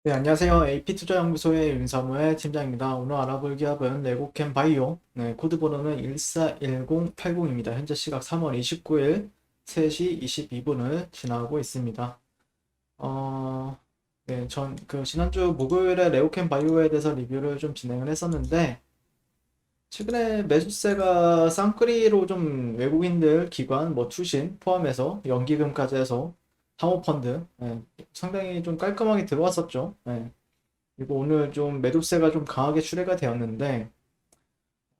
네, 안녕하세요. AP투자연구소의 윤사무의 팀장입니다. 오늘 알아볼 기업은 레고캠 바이오, 네, 코드 번호는 141080입니다. 현재 시각 3월 29일 3시 22분을 지나고 있습니다. 네, 지난주 목요일에 레고캠 바이오에 대해서 리뷰를 좀 진행을 했었는데, 최근에 매수세가 쌍끌이로 좀 외국인들 기관, 뭐 투신 포함해서 연기금까지 해서 사모펀드, 상당히 좀 깔끔하게 들어왔었죠. 그리고 오늘 좀 매도세가 좀 강하게 출회가 되었는데,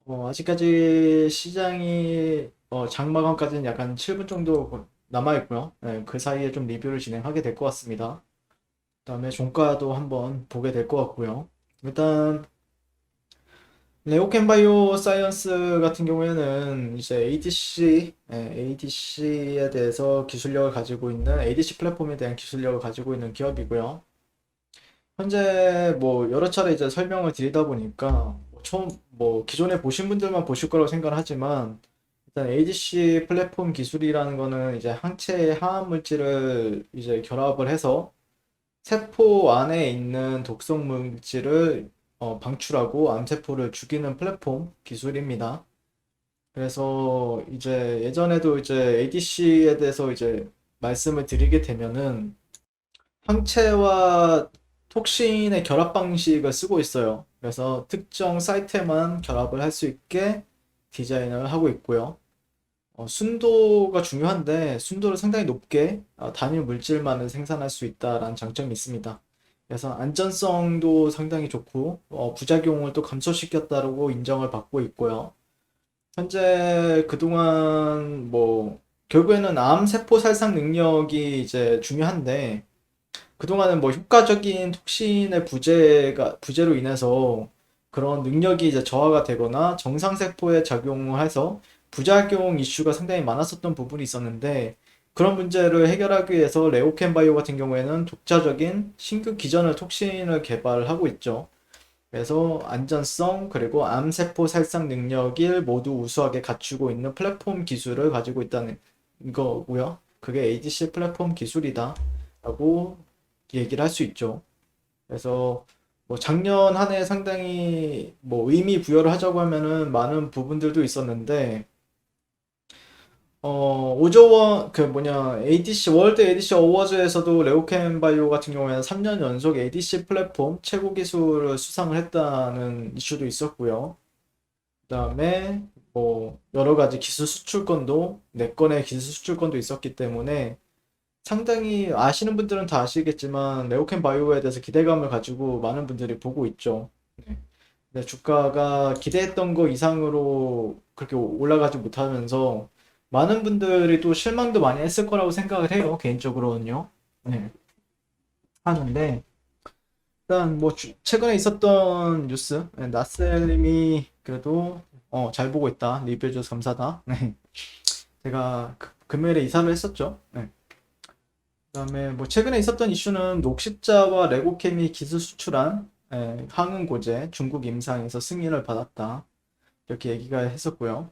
아직까지 시장이 장마감까지는 약간 7분 정도 남아있고요. 그 사이에 좀 리뷰를 진행하게 될 것 같습니다. 그다음에 종가도 한번 보게 될 것 같고요. 일단 네오캠바이오 사이언스 같은 경우에는 이제 ADC에 대해서 기술력을 가지고 있는 ADC 플랫폼에 대한 기술력을 가지고 있는 기업이고요. 현재 뭐 여러 차례 이제 설명을 드리다 보니까 처음 뭐 기존에 보신 분들만 보실 거라고 생각을 하지만 일단 ADC 플랫폼 기술이라는 거는 이제 항체의 항암 물질을 이제 결합을 해서 세포 안에 있는 독성 물질을 방출하고 암세포를 죽이는 플랫폼 기술입니다. 그래서 이제 예전에도 이제 ADC에 대해서 이제 말씀을 드리게 되면은 항체와 톡신의 결합 방식을 쓰고 있어요. 그래서 특정 사이트에만 결합을 할 수 있게 디자인을 하고 있고요. 순도가 중요한데 순도를 상당히 높게 단일 물질만을 생산할 수 있다라는 장점이 있습니다. 그래서 안전성도 상당히 좋고 부작용을 또 감소시켰다고 인정을 받고 있고요. 현재 그동안 뭐 결국에는 암 세포 살상 능력이 이제 중요한데 그동안은 뭐 효과적인 톡신의 부재로 인해서 그런 능력이 이제 저하가 되거나 정상세포에 작용을 해서 부작용 이슈가 상당히 많았었던 부분이 있었는데 그런 문제를 해결하기 위해서 레오캔바이오 같은 경우에는 독자적인 신규 기전을 톡신을 개발을 하고 있죠. 그래서 안전성 그리고 암세포 살상 능력을 모두 우수하게 갖추고 있는 플랫폼 기술을 가지고 있다는 거고요. 그게 ADC 플랫폼 기술이다 라고 얘기를 할 수 있죠. 그래서 뭐 작년 한 해 상당히 뭐 의미 부여를 하자고 하면은 많은 부분들도 있었는데 오저원 그 뭐냐 ADC 월드 ADC 어워즈에서도 레오켄 바이오 같은 경우에는 3년 연속 ADC 플랫폼 최고 기술을 수상을 했다는 이슈도 있었고요. 그다음에 뭐 여러 가지 기술 수출권도 4건의 기술 수출권도 있었기 때문에 상당히 아시는 분들은 다 아시겠지만 네오켄 바이오에 대해서 기대감을 가지고 많은 분들이 보고 있죠. 네. 근데 주가가 기대했던 거 이상으로 그렇게 올라가지 못하면서 많은 분들이 또 실망도 많이 했을 거라고 생각을 해요. 개인적으로는요. 네. 하는데 일단 뭐 최근에 있었던 뉴스 나스엘님이 그래도 잘 보고 있다. 리뷰해줘서 감사다. 네. 제가 금요일에 이사를 했었죠. 네. 그다음에 뭐 최근에 있었던 이슈는 녹십자와 레고캠이 기술 수출한 항응고제 중국 임상에서 승인을 받았다. 이렇게 얘기가 했었고요.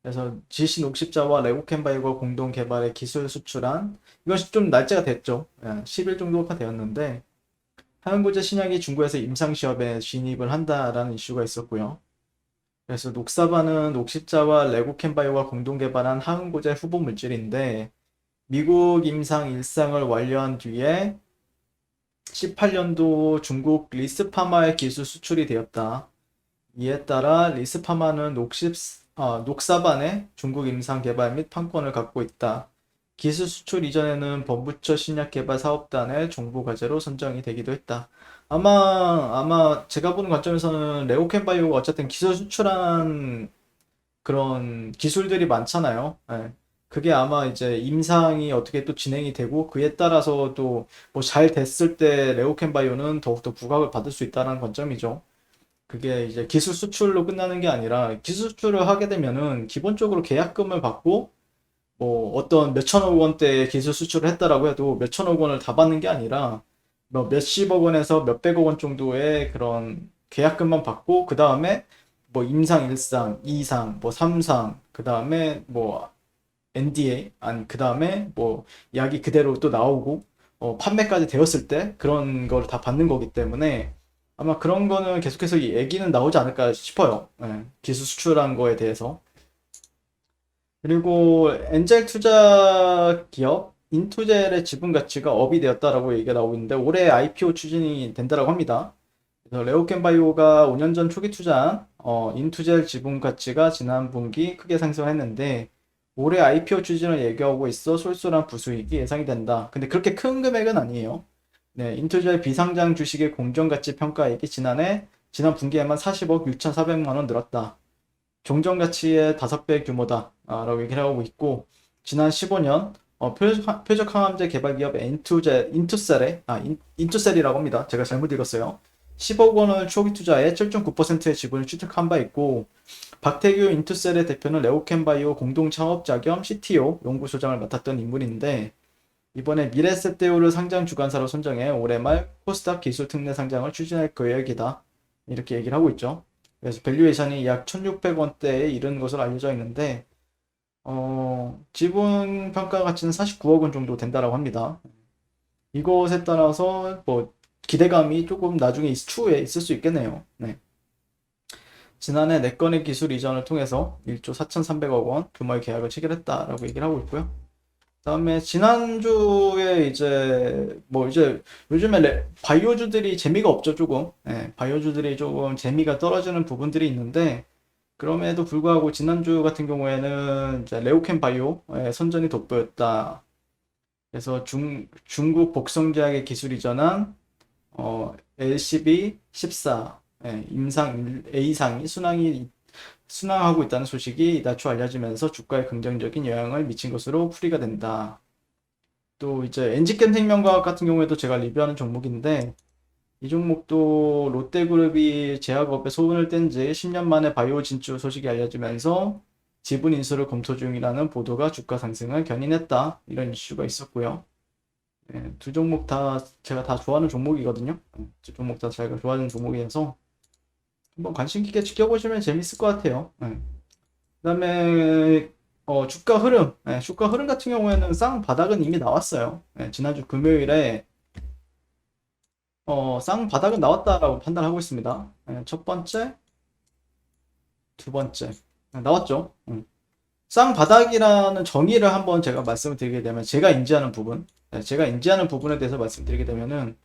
그래서 GC 녹십자와 레고캠 바이오가 공동 개발의 기술 수출한 이것이 좀 날짜가 됐죠. 10일 정도가 되었는데 항응고제 신약이 중국에서 임상 시험에 진입을 한다라는 이슈가 있었고요. 그래서 녹사바는 녹십자와 레고캠 바이오가 공동 개발한 항응고제 후보 물질인데 미국 임상 일상을 완료한 뒤에 18년도 중국 리스파마의 기술 수출이 되었다. 이에 따라 리스파마는 녹사반의 중국 임상 개발 및 판권을 갖고 있다. 기술 수출 이전에는 범부처 신약 개발 사업단의 정부 과제로 선정이 되기도 했다. 아마 제가 보는 관점에서는 레오켄 바이오가 어쨌든 기술 수출한 그런 기술들이 많잖아요. 예. 그게 아마 이제 임상이 어떻게 또 진행이 되고 그에 따라서 또 뭐 잘 됐을 때 레오켄 바이오는 더욱더 부각을 받을 수 있다는 관점이죠. 그게 이제 기술 수출로 끝나는 게 아니라 기술 수출을 하게 되면은 기본적으로 계약금을 받고 뭐 어떤 몇천억 원대 기술 수출을 했다라고 해도 몇천억 원을 다 받는 게 아니라 뭐 몇십억 원에서 몇백억 원 정도의 그런 계약금만 받고 그 다음에 뭐 임상 1상, 2상, 뭐 3상, 그 다음에 뭐 NDA, 아니 그 다음에 뭐 약이 그대로 또 나오고 판매까지 되었을 때 그런 걸 다 받는 거기 때문에 아마 그런 거는 계속해서 이 얘기는 나오지 않을까 싶어요. 예, 기술 수출한 거에 대해서. 그리고 엔젤 투자 기업 인투젤의 지분 가치가 업이 되었다라고 얘기가 나오고 있는데 올해 IPO 추진이 된다라고 합니다. 그래서 레오켄 바이오가 5년 전 초기 투자한 인투젤 지분 가치가 지난 분기 크게 상승했는데 올해 IPO 추진을 얘기하고 있어 쏠쏠한 부수익이 예상이 된다. 근데 그렇게 큰 금액은 아니에요. 네, 인투젤 비상장 주식의 공정가치 평가액이 지난 분기에만 40억 6,400만 원 늘었다. 종전가치의 5배 규모다 라고 얘기를 하고 있고 지난 15년 표적 항암제 개발 기업 인투셀이라고 합니다. 제가 잘못 읽었어요. 10억 원을 초기 투자해 7.9%의 지분을 취득한 바 있고 박태규 인투셀의 대표는 레오켄바이오 공동 창업자 겸 CTO 연구소장을 맡았던 인물인데 이번에 미래세대우를 상장 주관사로 선정해 올해 말 코스닥 기술 특례 상장을 추진할 계획이다. 이렇게 얘기를 하고 있죠. 그래서 밸류에이션이 약 1,600원대에 이른 것으로 알려져 있는데 지분 평가 가치는 49억 원 정도 된다라고 합니다. 이것에 따라서 뭐 기대감이 조금 나중에 추후에 있을 수 있겠네요. 네. 지난해 4건의 기술 이전을 통해서 1조 4,300억 원 규모의 계약을 체결했다라고 얘기를 하고 있고요. 그다음에 지난주에 이제 요즘에 바이오주들이 재미가 없죠, 조금. 예, 바이오주들이 조금 재미가 떨어지는 부분들이 있는데 그럼에도 불구하고 지난주 같은 경우에는 이제 레오켄 바이오의 선전이 돋보였다. 그래서 중국 복성제약의 기술 이전한 LCB14 임상 A상이 순항하고 있다는 소식이 이다초 알려지면서 주가에 긍정적인 영향을 미친 것으로 풀이가 된다. 또 이제 엔지캠 생명과학 같은 경우에도 제가 리뷰하는 종목인데 이 종목도 롯데그룹이 제약업에 소문을 뗀 지 10년 만에 바이오 진출 소식이 알려지면서 지분 인수를 검토 중이라는 보도가 주가 상승을 견인했다. 이런 이슈가 있었고요. 두 종목 다 제가 다 좋아하는 종목이거든요. 두 종목 다 제가 좋아하는 종목이어서 한번 관심 깊게 지켜보시면 재밌을 것 같아요. 그다음에 주가 흐름, 주가 흐름 같은 경우에는 쌍바닥은 이미 나왔어요. 지난주 금요일에 쌍바닥은 나왔다라고 판단하고 있습니다. 첫 번째, 두 번째 나왔죠. 쌍바닥이라는 정의를 한번 제가 말씀을 드리게 되면 제가 인지하는 부분에 대해서 말씀드리게 되면은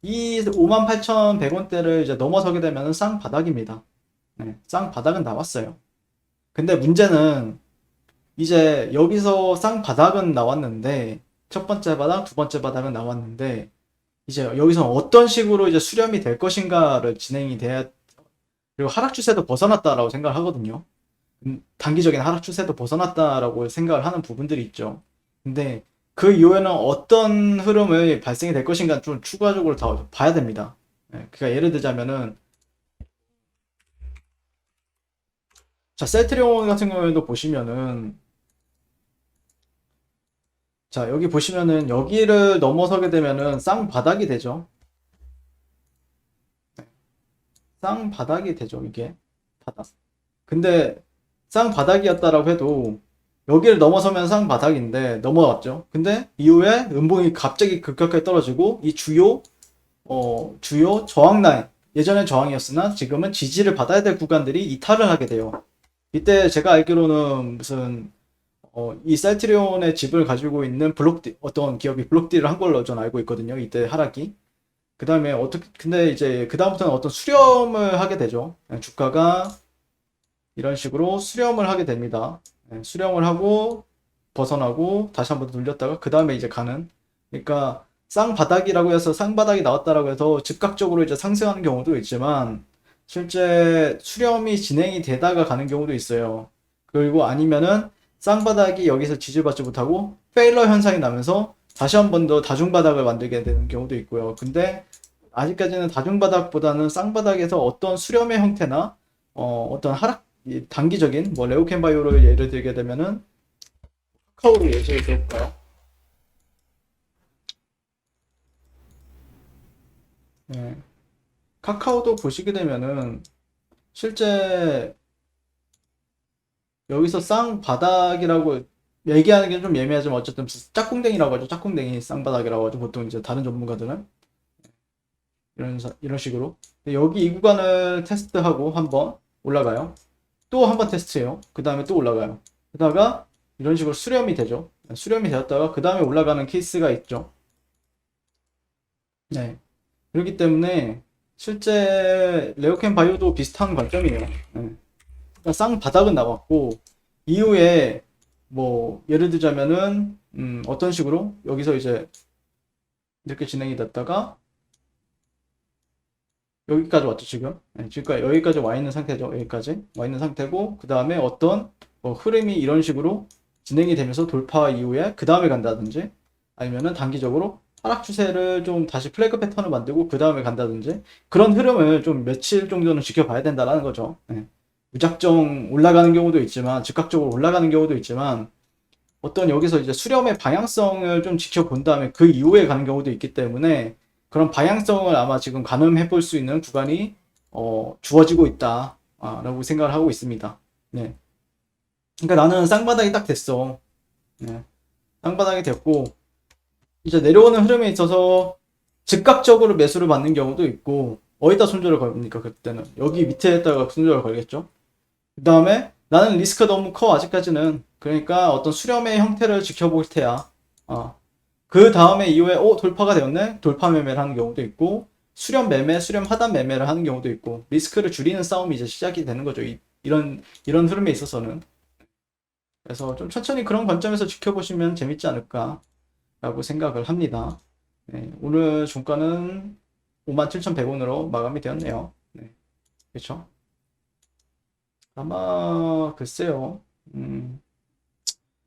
이 58,100원대를 이제 넘어서게 되면 쌍바닥입니다. 쌍바닥은 나왔어요. 근데 문제는 이제 여기서 쌍바닥은 나왔는데 첫 번째 바닥, 두 번째 바닥은 나왔는데 이제 여기서 어떤 식으로 이제 수렴이 될 것인가를 진행이 돼야 그리고 하락 추세도 벗어났다라고 생각을 하거든요. 단기적인 하락 추세도 벗어났다라고 생각을 하는 부분들이 있죠. 근데 그 이후에는 어떤 흐름이 발생이 될 것인가 좀 추가적으로 더 봐야 됩니다. 그러니까 예를 들자면은 자 셀트리온 같은 경우에도 보시면은 자 여기 보시면은 여기를 넘어서게 되면은 쌍바닥이 되죠. 쌍바닥이 되죠 이게 바닥. 근데 쌍바닥이었다라고 해도 여기를 넘어서면 쌍바닥인데 넘어왔죠. 근데 이후에 음봉이 갑자기 급격하게 떨어지고 이 주요 저항 라인 예전에 저항이었으나 지금은 지지를 받아야 될 구간들이 이탈을 하게 돼요. 이때 제가 알기로는 무슨 이 셀트리온의 집을 가지고 있는 어떤 기업이 블록딜을 한 걸로 전 알고 있거든요. 이때 하락이. 그 다음에 근데 이제 그 다음부터는 어떤 수렴을 하게 되죠. 주가가 이런 식으로 수렴을 하게 됩니다. 수렴을 하고 벗어나고 다시 한번 눌렸다가 그 다음에 이제 가는. 그러니까 쌍바닥이라고 해서 쌍바닥이 나왔다라고 해서 즉각적으로 이제 상승하는 경우도 있지만 실제 수렴이 진행이 되다가 가는 경우도 있어요. 그리고 아니면은 쌍바닥이 여기서 지지받지 못하고 페일러 현상이 나면서 다시 한 번 더 다중바닥을 만들게 되는 경우도 있고요. 근데 아직까지는 다중바닥보다는 쌍바닥에서 어떤 수렴의 형태나 어떤 하락 단기적인 뭐 레오켄 바이오를 예를 들게 되면은 카카오로 예시를 들어볼까요? 네. 카카오도 보시게 되면은 실제 여기서 쌍바닥이라고 얘기하는 게 좀 예매하지만 어쨌든 짝꿍댕이라고 하죠. 짝꿍댕이 쌍바닥이라고 하죠. 보통 이제 다른 전문가들은 이런 식으로. 근데 여기 이 구간을 테스트하고 한번 올라가요. 또 한번 테스트해요. 그 다음에 또 올라가요. 그러다가 이런 식으로 수렴이 되죠. 수렴이 되었다가 그 다음에 올라가는 케이스가 있죠. 네. 그렇기 때문에 실제 레오캠 바이오도 비슷한 관점이에요. 네. 그러니까 쌍바닥은 나왔고 이후에 뭐 예를 들자면은 어떤 식으로 여기서 이제 이렇게 진행이 됐다가 여기까지 왔죠 지금. 네, 지금까지 여기까지 와 있는 상태죠. 여기까지 와 있는 상태고 그 다음에 어떤 뭐 흐름이 이런 식으로 진행이 되면서 돌파 이후에 그 다음에 간다든지 아니면은 단기적으로 하락 추세를 좀 다시 플래그 패턴을 만들고 그 다음에 간다든지 그런 흐름을 좀 며칠 정도는 지켜봐야 된다라는 거죠. 네. 무작정 올라가는 경우도 있지만 즉각적으로 올라가는 경우도 있지만 어떤 여기서 이제 수렴의 방향성을 좀 지켜본 다음에 그 이후에 가는 경우도 있기 때문에 그런 방향성을 아마 지금 가늠해 볼 수 있는 구간이 주어지고 있다 라고 생각을 하고 있습니다. 네. 그러니까 나는 쌍바닥이 딱 됐어. 네. 쌍바닥이 됐고 이제 내려오는 흐름에 있어서 즉각적으로 매수를 받는 경우도 있고 어디다 손절을 걸립니까 그때는 여기 밑에다가 손절을 걸겠죠. 그 다음에 나는 리스크가 너무 커 아직까지는 그러니까 어떤 수렴의 형태를 지켜볼 테야. 그 다음에 이후에 돌파가 되었네 돌파 매매를 하는 경우도 있고 수렴 매매 수렴 하단 매매를 하는 경우도 있고 리스크를 줄이는 싸움이 이제 시작이 되는 거죠. 이런 흐름에 있어서는. 그래서 좀 천천히 그런 관점에서 지켜보시면 재밌지 않을까라고 생각을 합니다. 네, 오늘 종가는 57,100원으로 마감이 되었네요. 네, 그렇죠? 아마 글쎄요.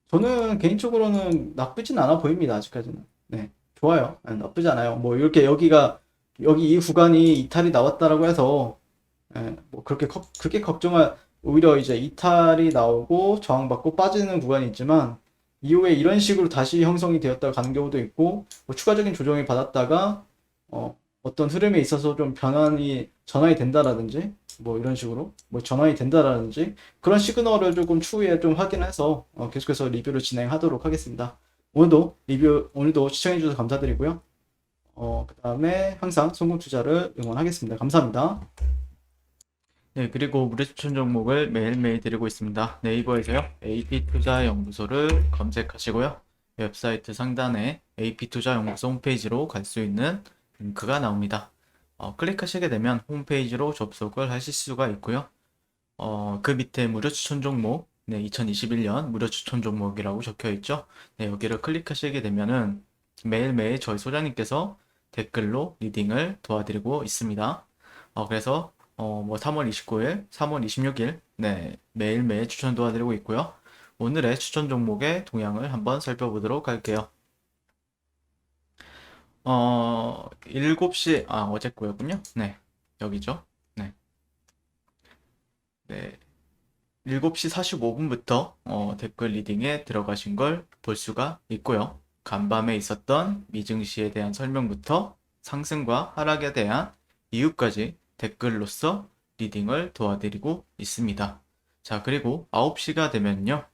저는 개인적으로는 나쁘진 않아 보입니다. 아직까지는. 네, 좋아요. 네, 나쁘지 않아요. 뭐 이렇게 여기 이 구간이 이탈이 나왔다라고 해서 뭐 그렇게 걱정할 오히려 이제 이탈이 나오고 저항받고 빠지는 구간이 있지만 이후에 이런 식으로 다시 형성이 되었다가 가는 경우도 있고 뭐 추가적인 조정이 받았다가 어떤 흐름에 있어서 좀 전환이 된다라든지 뭐 이런 식으로 뭐 전환이 된다라든지 그런 시그널을 조금 추후에 좀 확인해서 계속해서 리뷰를 진행하도록 하겠습니다. 오늘도 시청해주셔서 감사드리고요. 그 다음에 항상 성공 투자를 응원하겠습니다. 감사합니다. 네, 그리고 무료 추천 종목을 매일매일 드리고 있습니다. 네이버에서요, AP투자연구소를 검색하시고요. 웹사이트 상단에 AP투자연구소 홈페이지로 갈 수 있는 링크가 나옵니다. 클릭하시게 되면 홈페이지로 접속을 하실 수가 있고요. 그 밑에 무료 추천 종목, 네, 2021년 무료 추천 종목이라고 적혀 있죠. 네, 여기를 클릭하시게 되면은 매일매일 저희 소장님께서 댓글로 리딩을 도와드리고 있습니다. 그래서 뭐 3월 29일, 3월 26일, 네, 매일매일 추천 도와드리고 있고요. 오늘의 추천 종목의 동향을 한번 살펴보도록 할게요. 7시, 어제 거였군요. 네, 여기죠. 네. 네. 7시 45분부터 댓글 리딩에 들어가신 걸 볼 수가 있고요. 간밤에 있었던 미증시에 대한 설명부터 상승과 하락에 대한 이유까지 댓글로서 리딩을 도와드리고 있습니다. 자, 그리고 9시가 되면요.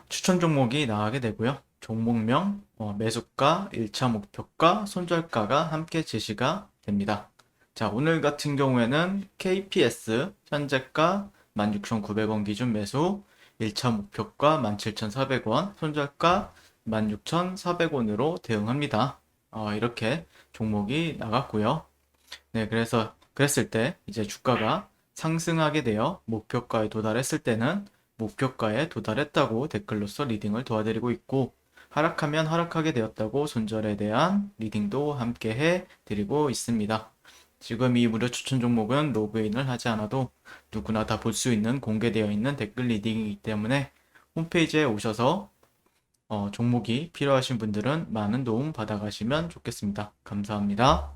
추천 종목이 나가게 되고요. 종목명, 매수가, 1차 목표가, 손절가가 함께 제시가 됩니다. 자, 오늘 같은 경우에는 KPS 현재가 16,900원 기준 매수, 1차 목표가 17,400원, 손절가 16,400원으로 대응합니다. 이렇게 종목이 나갔고요. 네, 그랬을 때 이제 주가가 상승하게 되어 목표가에 도달했을 때는 목표가에 도달했다고 댓글로서 리딩을 도와드리고 있고 하락하면 하락하게 되었다고 손절에 대한 리딩도 함께 해 드리고 있습니다. 지금 이 무료 추천 종목은 로그인을 하지 않아도 누구나 다 볼 수 있는 공개되어 있는 댓글 리딩이기 때문에 홈페이지에 오셔서 종목이 필요하신 분들은 많은 도움 받아가시면 좋겠습니다. 감사합니다.